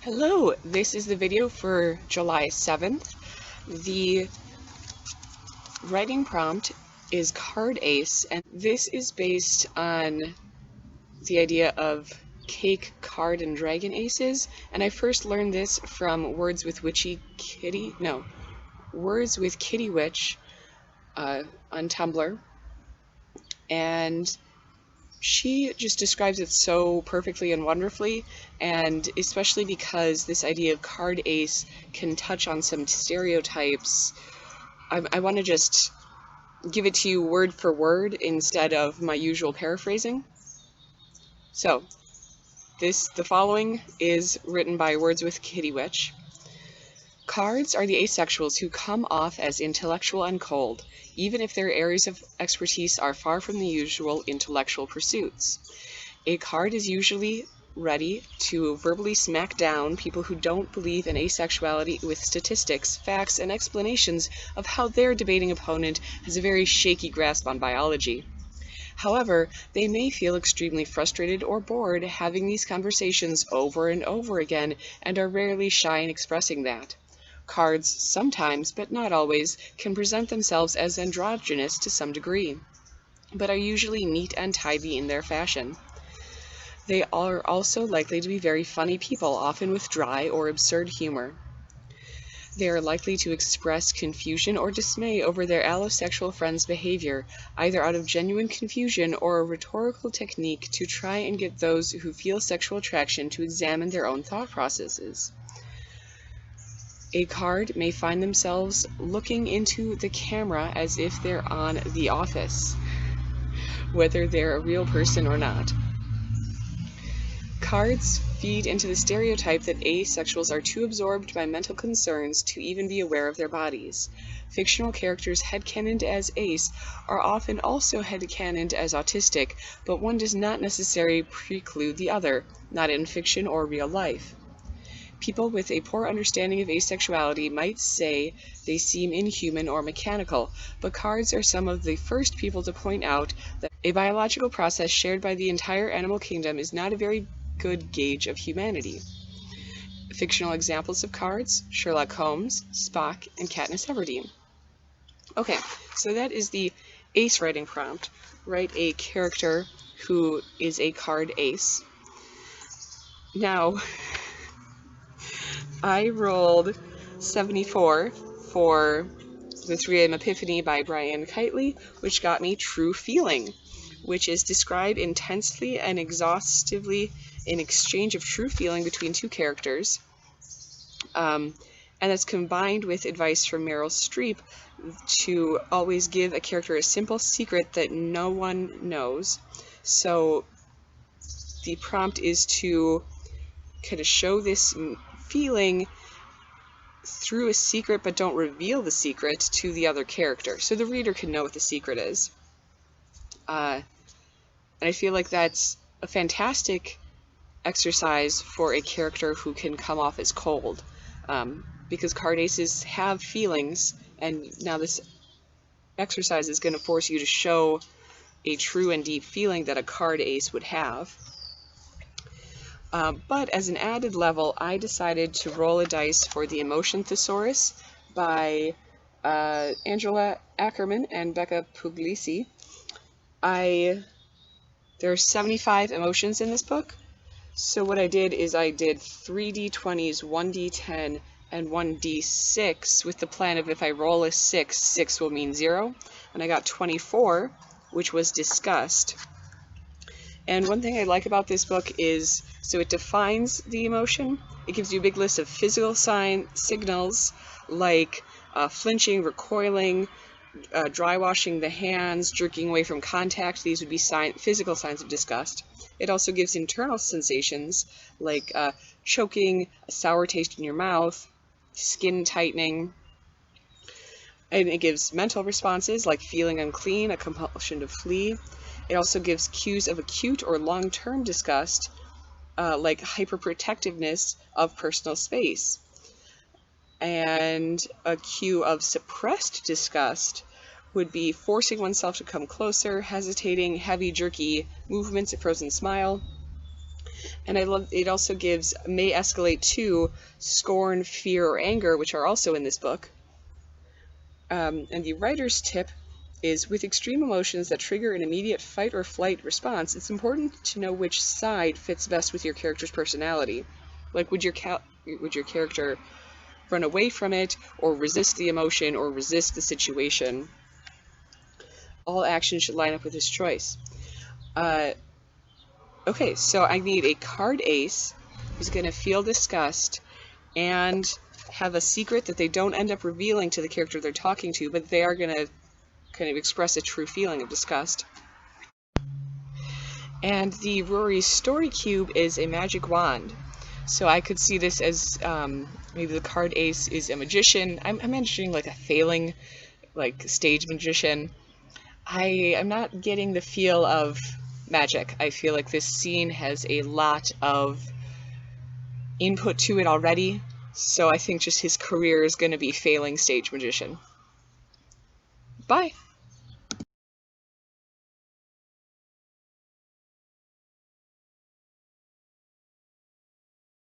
Hello, this is the video for July 7th. The writing prompt is card ace, and this is based on the idea of cake, card, and dragon aces. And I first learned this from Words with Kitty Witch on Tumblr. And she just describes it so perfectly and wonderfully, and especially because this idea of card ace can touch on some stereotypes. I want to just give it to you word for word instead of my usual paraphrasing. So, the following is written by Words with Kitty Witch. Cards are the asexuals who come off as intellectual and cold, even if their areas of expertise are far from the usual intellectual pursuits. A card is usually ready to verbally smack down people who don't believe in asexuality with statistics, facts, and explanations of how their debating opponent has a very shaky grasp on biology. However, they may feel extremely frustrated or bored having these conversations over and over again and are rarely shy in expressing that. Cards sometimes, but not always, can present themselves as androgynous to some degree, but are usually neat and tidy in their fashion. They are also likely to be very funny people, often with dry or absurd humor. They are likely to express confusion or dismay over their allosexual friends' behavior, either out of genuine confusion or a rhetorical technique to try and get those who feel sexual attraction to examine their own thought processes. A card may find themselves looking into the camera as if they're on The Office, whether they're a real person or not. Cards feed into the stereotype that asexuals are too absorbed by mental concerns to even be aware of their bodies. Fictional characters headcanoned as ace are often also headcanoned as autistic, but one does not necessarily preclude the other, not in fiction or real life. People with a poor understanding of asexuality might say they seem inhuman or mechanical, but cards are some of the first people to point out that a biological process shared by the entire animal kingdom is not a very good gauge of humanity. Fictional examples of cards: Sherlock Holmes, Spock, and Katniss Everdeen. Okay, so that is the ace writing prompt. Write a character who is a card ace. Now, I rolled 74 for the 3am Epiphany by Brian Kitely, which got me True Feeling, which is describe intensely and exhaustively an exchange of true feeling between two characters. And that's combined with advice from Meryl Streep to always give a character a simple secret that no one knows. So the prompt is to kind of show this feeling through a secret, but don't reveal the secret to the other character, so the reader can know what the secret is. And I feel like that's a fantastic exercise for a character who can come off as cold, because card aces have feelings, and now this exercise is going to force you to show a true and deep feeling that a card ace would have. But as an added level, I decided to roll a dice for the Emotion Thesaurus by Angela Ackerman and Becca Puglisi. There are 75 emotions in this book, so what I did is I did 3d20s, 1d10, and 1d6 with the plan of if I roll a 6, 6 will mean 0, and I got 24, which was disgust. And one thing I like about this book is, so it defines the emotion. It gives you a big list of physical signals like flinching, recoiling, dry washing the hands, jerking away from contact. These would be physical signs of disgust. It also gives internal sensations like choking, a sour taste in your mouth, skin tightening. And it gives mental responses like feeling unclean, a compulsion to flee. It also gives cues of acute or long-term disgust, like hyperprotectiveness of personal space. And a cue of suppressed disgust would be forcing oneself to come closer, hesitating, heavy, jerky movements, a frozen smile. And I love it also gives may escalate to scorn, fear, or anger, which are also in this book. And the writer's tip is with extreme emotions that trigger an immediate fight or flight response, it's important to know which side fits best with your character's personality. Like, would your character run away from it, or resist the emotion, or resist the situation? All actions should line up with his choice. Okay, so I need a card ace who's going to feel disgust and have a secret that they don't end up revealing to the character they're talking to, but they are going to kind of express a true feeling of disgust. And the Rory's story cube is a magic wand. So I could see this as maybe the card ace is a magician. I'm imagining like a failing, like stage magician. I'm not getting the feel of magic. I feel like this scene has a lot of input to it already, so I think just his career is going to be failing stage magician. Bye!